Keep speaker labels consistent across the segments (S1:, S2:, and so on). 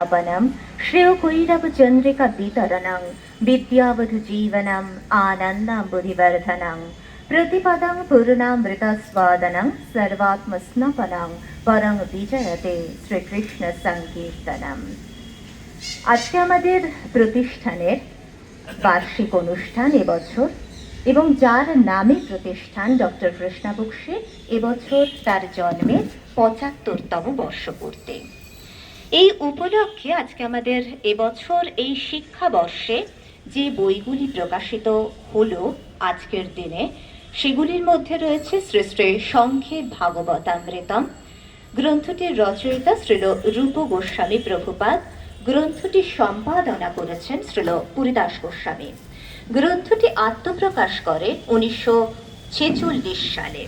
S1: अपनं श्रेयोकैरवचन्द्रिका वितरणं विद्यावधुजीवनम् आनन्दाम्बुधिवर्धनं प्रतिपदं पूर्णामृतस्वादनं सर्वात्मस्नपनं परं विजयते শ্রীকৃষ্ণ সংকীর্তনম। আজকে আমাদের প্রতিষ্ঠানের বার্ষিক অনুষ্ঠান এবছর, এবং যার নামে প্রতিষ্ঠান ডক্টর কৃষ্ণবক্সী, এবছর তার জন্মের ৭৫তম বর্ষপূর্তি। এই উপলক্ষে আজকে আমাদের এবছর এই শিক্ষাবর্ষে যে বইগুলি প্রকাশিত হলো আজকের দিনে, সেগুলির মধ্যে রয়েছে শ্রী শ্রী সংক্ষেপ ভাগবতামৃতম। গ্রন্থটির রচয়িতা শ্রীল রূপ গোস্বামী প্রভুপাদ। গ্রন্থটি সম্পাদনা করেছেন শ্রীল পুরীদাস গোস্বামী। গ্রন্থটি আত্মপ্রকাশ করে 1946 সালে,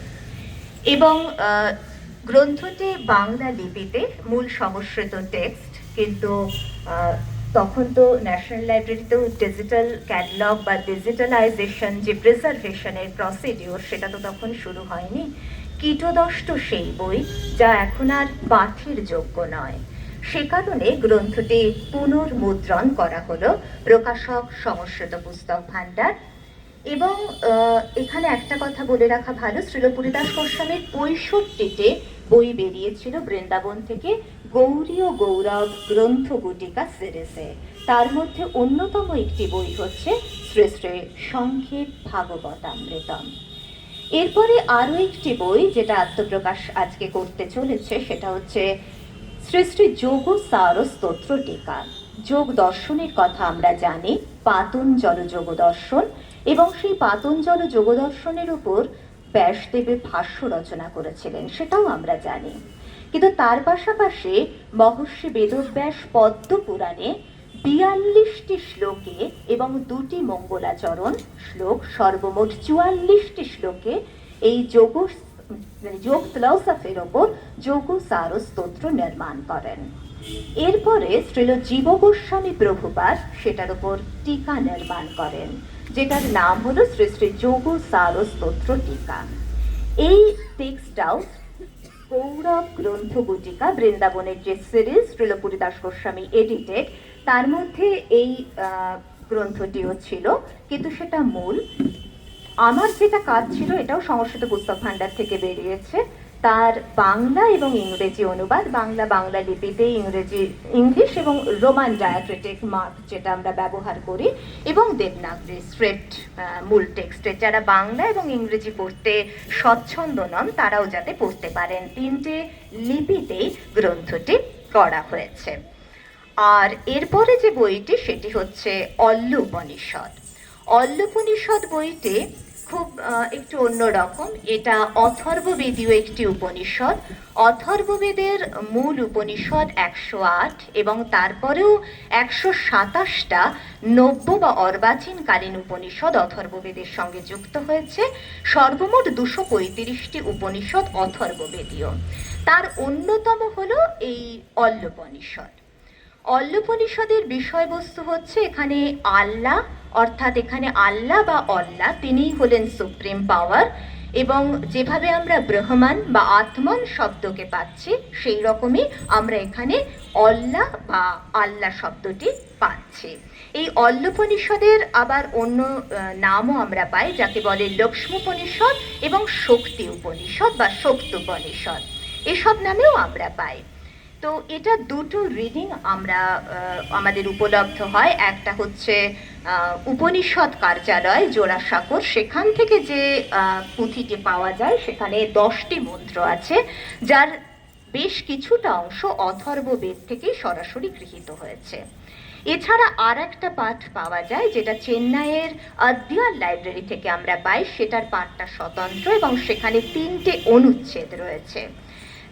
S1: এবং গ্রন্থটি বাংলা লিপিতে, মূল সংস্কৃত টেক্সট, কিন্তু তখন তো ন্যাশনাল লাইব্রেরিতেও ডিজিটাল ক্যাটালগ বা ডিজিটালাইজেশন, যে প্রিজার্ভেশনের প্রসিডিওর, সেটা তো তখন শুরু হয়নি। কীটদষ্ট সেই বই যা এখন আর পাঠের যোগ্য নয়। সে কারণে গ্রন্থটি পুনর্মুদ্রণ করা হলো প্রকাশক সংস্কৃত পুস্তক ভাণ্ডার। এবং এখানে একটা কথা বলে রাখা ভালো, শ্রীল পুরীদাস গোস্বামীর 65টে বই বেরিয়েছিল বৃন্দাবন থেকে গৌরী ও গৌরব গ্রন্থ গুটিকা সিরিজে। তার মধ্যে অন্যতম একটি বই হচ্ছে শ্রী শ্রী সংক্ষেপ ভাগবতামৃতম। এরপরে আরও একটি বই যেটা আত্মপ্রকাশ আজকে করতে চলেছে, সেটা হচ্ছে শ্রী শ্রী যোগ সার স্তোত্র টিকা। যোগ দর্শনের কথা আমরা জানি, পাতঞ্জল যোগ দর্শন, এবং সেই পাতঞ্জল যোগ দর্শনের উপর ব্যাসদেবের ভাষ্য রচনা করেছিলেন, সেটাও আমরা জানি। কিন্তু তার পাশাপাশি মহর্ষি বেদব্যাস পদ্ম পুরাণে ৪২টি শ্লোকে এবং ২টি মঙ্গলাচরণ শ্লোক, সর্বমোট ৪৪টি শ্লোকে এই যোগ ফিলসফির ওপর যোগ সার স্তোত্র নির্মাণ করেন। এরপরে শ্রীল জীব গোস্বামী প্রভুপাদ সেটার উপর টিকা নির্মাণ করেন, যেটার নাম হলো শ্রী শ্রী যোগ সার স্তোত্র টিকা। এই টেক্সটটাও গৌরব গ্রন্থ গুটিকা, বৃন্দাবনের যে সিরিজ শ্রীল পুরীদাস গোস্বামী এডিটেড, তার মধ্যে এই গ্রন্থটিও ছিল, কিন্তু সেটা মূল। আমার যেটা কাজ ছিল, এটাও সংস্কৃত পুস্তক ভাণ্ডার থেকে বেরিয়েছে, তার বাংলা এবং ইংরেজি অনুবাদ, বাংলা লিপিতে, ইংলিশ এবং রোমান ডায়াক্রিটিক মার্ক যেটা আমরা ব্যবহার করি, এবং দেবনাগরী স্ক্রিপ্ট মূল টেক্সটে। যারা বাংলা এবং ইংরেজি পড়তে স্বচ্ছন্দ নন তারাও যাতে পড়তে পারেন, 3টে লিপিতেই গ্রন্থটি করা হয়েছে। আর এরপরে যে বইটি, সেটি হচ্ছে অল্ল উপনিষদ। অল্ল উপনিষদ বইটি খুব একটু অন্যরকম। এটা অথর্ববেদীয় একটি উপনিষদ। অথর্ববেদের মূল উপনিষদ 108, এবং তারপরেও 127টা নব্য বা অর্বাচীনকালীন উপনিষদ অথর্ববেদের সঙ্গে যুক্ত হয়েছে। সর্বমোট 235টি উপনিষদ অথর্ববেদীয়। তার অন্যতম হলো এই অল্ল উপনিষদ। অল্ল উপনিষদের বিষয়বস্তু হচ্ছে এখানে আল্লাহ, অর্থাৎ এখানে আল্লাহ বা অল্লাহ, তিনিই হলেন সুপ্রিম পাওয়ার, এবং যেভাবে আমরা ব্রহ্মান বা আত্মান শব্দকে পাচ্ছি, সেই রকমই আমরা এখানে অল্লাহ বা আল্লাহ শব্দটি পাচ্ছি। এই অল্ল উপনিষদের আবার অন্য নামও আমরা পাই, যাকে বলে লক্ষ্মোপনিষদ এবং শক্তি উপনিষদ বা শক্তোপনিষদ, এসব নামেও আমরা পাই। তো এটা দুটো রিডিং আমরা আমাদের উপলব্ধ হয়। একটা হচ্ছে উপনিষদ কার্যালয় জোড়াসাঁকোর, সেখান থেকে যে পুঁথিটি পাওয়া যায়, সেখানে 10টি মন্ত্র আছে, যার বেশ কিছুটা অংশ অথর্ববেদ থেকে সরাসরি গৃহীত হয়েছে। এছাড়া আর একটা পাঠ পাওয়া যায়, যেটা চেন্নাইয়ের আদ্যাল লাইব্রেরি থেকে আমরা পাই, সেটার পাঠটা স্বতন্ত্র, এবং সেখানে 3টে অনুচ্ছেদ রয়েছে।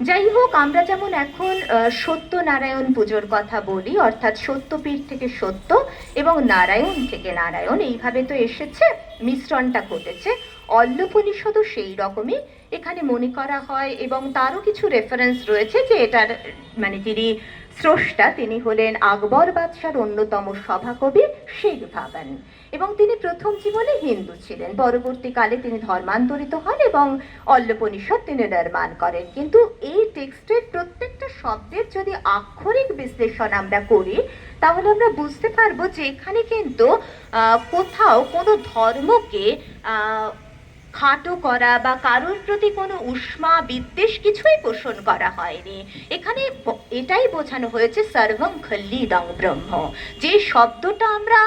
S1: যাই হোক, আমরা যেমন এখন সত্যনারায়ণ পুজোর কথা বলি, অর্থাৎ সত্যপীঠ থেকে সত্য এবং নারায়ণ থেকে নারায়ণ, এইভাবে তো এসেছে, মিশ্রণটা ঘটেছে। অল্ল উপনিষদও সেই রকমই এখানে মনে করা হয়, এবং তারও কিছু রেফারেন্স রয়েছে যে এটার মানে যিনি স্রষ্টা তিনি হলেন আকবর বাদশার অন্যতম সভাকবি শেখ ভাবান, এবং তিনি প্রথম জীবনে হিন্দু ছিলেন। পরবর্তীকালে তিনি ধর্মান্তরিত হন এবং অল্লোপনিষদ তিনি নির্মাণ করেন। কিন্তু এই টেক্সটের প্রত্যেকটা শব্দের যদি আক্ষরিক বিশ্লেষণ আমরা করি, তাহলে আমরা বুঝতে পারবো যে এখানে কিন্তু কোথাও কোনো ধর্মকে খাটো করা বা কারোর প্রতি কোনো উষ্মা বিদ্বেষ কিছুই পোষণ করা হয়নি। এখানে এটাই বোঝানো হয়েছে সর্বং খল্লিদং ব্রহ্ম, যে শব্দটা আমরা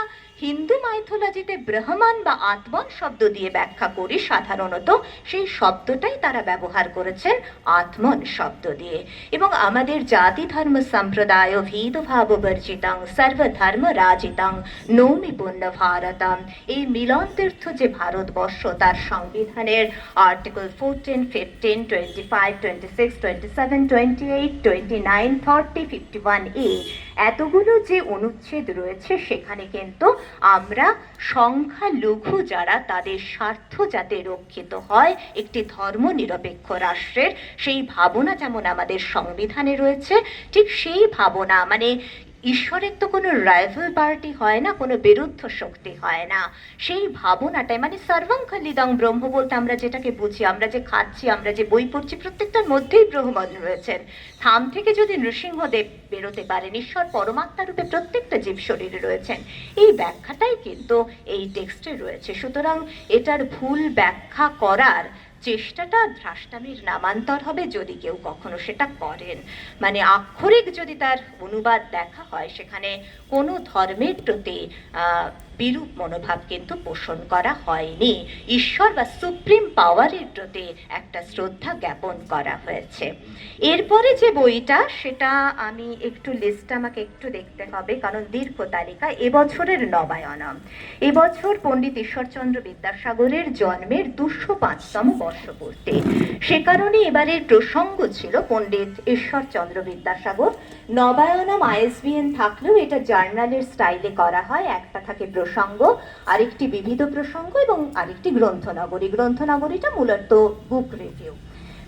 S1: হিন্দু মাইথোলজিতে ব্রহ্মণ বা আত্মন শব্দ দিয়ে ব্যাখ্যা করি সাধারণত, সেই শব্দটাই তারা ব্যবহার করেছেন আত্মন শব্দ দিয়ে। এবং আমাদের জাতি ধর্ম সম্প্রদায় ভেদভাব বর্জিতং সর্বধর্ম রাজিতং নৌমি পুণ্য ভারতম, এই মিলন তীর্থ যে ভারতবর্ষ, তার সংবিধানের আর্টিকেল 14, 15, 25, 26, 27, 28, 29, 30, 51A এতগুলো যে অনুচ্ছেদ রয়েছে, সেখানে কিন্তু আমরা সংখ্যালঘু যারা, তাদের স্বার্থ যাতে রক্ষিত হয় একটি ধর্ম নিরপেক্ষ রাষ্ট্রের, সেই ভাবনা যেমন আমাদের সংবিধানে রয়েছে, ঠিক সেই ভাবনা মানে ঈশ্বরের তো কোনো রাইভাল পার্টি হয় না, কোনো বিরুদ্ধ শক্তি হয় না, সেই ভাবনাটাই মানে সর্বং খল্লিদং ব্রহ্ম বলতে আমরা যেটাকে বুঝি, আমরা যে খাচ্ছি, আমরা যে বই পড়ছি, প্রত্যেকটার মধ্যেই ব্রহ্মণ রয়েছেন। থাম থেকে যদি নৃসিংহদেব বেরোতে পারেন, ঈশ্বর পরমাত্মা রূপে প্রত্যেকটা জীব শরীরে রয়েছেন, এই ব্যাখ্যাটাই কিন্তু এই টেক্সটে রয়েছে। সুতরাং এটার ভুল ব্যাখ্যা করার চেষ্টাটা ধ্রাষ্টামির নামান্তর হবে, যদি কেউ কখনো সেটা করেন। মানে আক্ষরিক যদি তার অনুবাদ দেখা হয়, সেখানে কোনো ধর্মের প্রতি বিরূপ মনোভাব কিন্তু পোষণ করা হয়নি, ঈশ্বর বা সুপ্রিম পাওয়ারের প্রতি একটা শ্রদ্ধা জ্ঞাপন করা হয়েছে। এরপরে যে বইটা, সেটা আমি একটু লিস্ট আমাকে একটু দেখতে হবে, কারণ দীর্ঘ তালিকা। এবছরের নবায়নম, এবছর পণ্ডিত ঈশ্বরচন্দ্র বিদ্যাসাগরের জন্মের 205তম বর্ষপূর্তি, সে কারণে এবারের প্রসঙ্গ ছিল পণ্ডিত ঈশ্বরচন্দ্র বিদ্যাসাগর। নবায়নম ISBN থাকলেও এটা জার্নালের স্টাইলে করা হয়, একটা থাকে প্রসঙ্গ, আরেকটি বিবিধ প্রসঙ্গ এবং আরেকটি গ্রন্থনগরী। গ্রন্থনগরীটা মূলত বুক রিভিউ।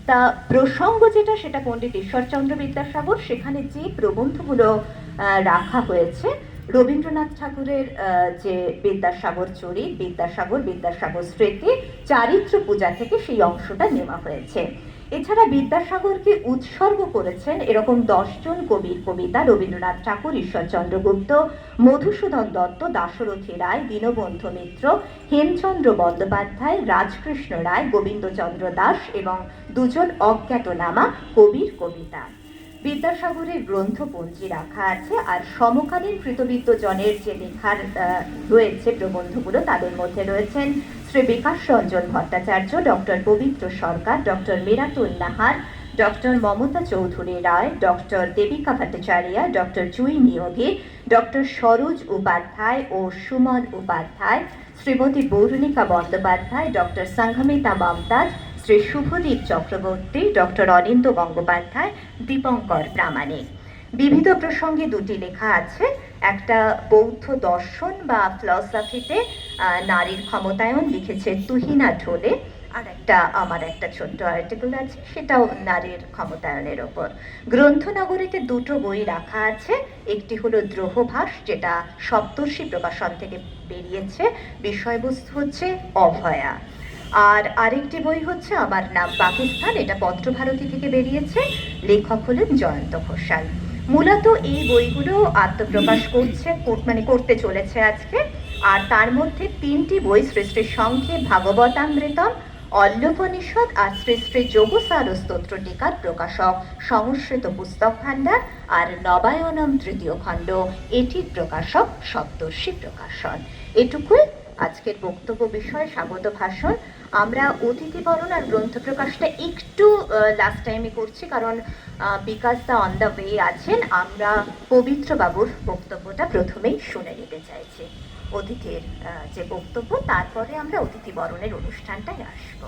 S1: তা প্রসঙ্গ যেটা, সেটা পণ্ডিত ঈশ্বরচন্দ্র বিদ্যাসাগর, সেখানে যে প্রবন্ধগুলো রাখা হয়েছে, রবীন্দ্রনাথ ঠাকুরের যে বিদ্যাসাগর চরিত, বিদ্যাসাগর স্মৃতি, চারিত্র পূজা থেকে সেই অংশটা নেওয়া হয়েছে। এছাড়া বিদ্যাসাগরকে উৎসর্গ করেছেন এরকম 10 জন কবির কবিতা রবীন্দ্রনাথ ঠাকুর, ঈশ্বরচন্দ্র গুপ্ত, মধুসূদন দত্ত, দাশরথী রায়, দীনবন্ধু মিত্র, হেমচন্দ্র বন্দ্যোপাধ্যায়, রাজকৃষ্ণ রায়, গোবিন্দচন্দ্র দাস এবং 2 জন অজ্ঞাতনামা কবির কবিতা। বিদ্যাসাগরের গ্রন্থপঞ্জি রাখা আছে। আর সমকালীন কৃতবিদ্য জনের যে লেখার রয়েছে প্রবন্ধগুলো, তাদের মধ্যে রয়েছেন শ্রী বিকাশ রঞ্জন ভট্টাচার্য, ডক্টর পবিত্র সরকার, ডক্টর মিরাতুল নাহার, ডক্টর মমতা চৌধুরী রায়, ডক্টর দেবিকা ভট্টাচার্য, ডক্টর জুই নিয়োগী, ডক্টর সরোজ উপাধ্যায় ও সুমন উপাধ্যায়, শ্রীমতী বরুণিকা বন্দ্যোপাধ্যায়, ডক্টর সংঘমিতা মমতাজ, শ্রী শুভদীপ চক্রবর্তী, ডক্টর অনিন্দ গঙ্গোপাধ্যায়, দীপঙ্কর প্রামাণিক। বিবিধ প্রসঙ্গে 2টি লেখা আছে, একটা বৌদ্ধ দর্শন বা ফিলসফিতে নারীর ক্ষমতায়ন, লিখেছে তুহিনা ঢোলে, আর আমার একটা ছোট্ট আর্টিকেল আছে, সেটাও নারীর ক্ষমতায়নের ওপর। গ্রন্থনগরীতে 2টো বই রাখা আছে, একটি হলো দ্রোহভাস, যেটা সপ্তর্ষি প্রকাশন থেকে বেরিয়েছে, বিষয়বস্তু হচ্ছে অভয়া। আর আরেকটি বই হচ্ছে আমার নাম পাকিস্তান, এটা পত্রভারতী থেকে বেরিয়েছে, লেখক হলেন জয়ন্ত ঘোষাল। মূলত এই বইগুলো আত্মপ্রকাশ করতে চলেছে আজকে। আর তার মধ্যে 3টি বই, শ্রী শ্রী সংখ্যে ভাগবতামৃতম, অল্লোপনিষদ আর শ্রী শ্রী যোগসার স্তোত্র টিকার প্রকাশক সংস্কৃত পুস্তক ভাণ্ডার, আর নবায়নম 3য় খণ্ড, এটির প্রকাশক সপ্তর্ষি প্রকাশন। এটুকুই আজকের বক্তব্য বিষয়, স্বাগত ভাষণ। আমরা অতিথি বরণ আর গ্রন্থ প্রকাশটা একটু লাস্ট টাইমে করছি, কারণ বিকাশ দা অন দ্য ওয়ে আছেন। আমরা পবিত্র বাবুর বক্তব্যটা প্রথমেই শুনে নিতে চাইছি, অতিথির যে বক্তব্য, তারপরে আমরা অতিথি বরণের অনুষ্ঠানটায় আসবো।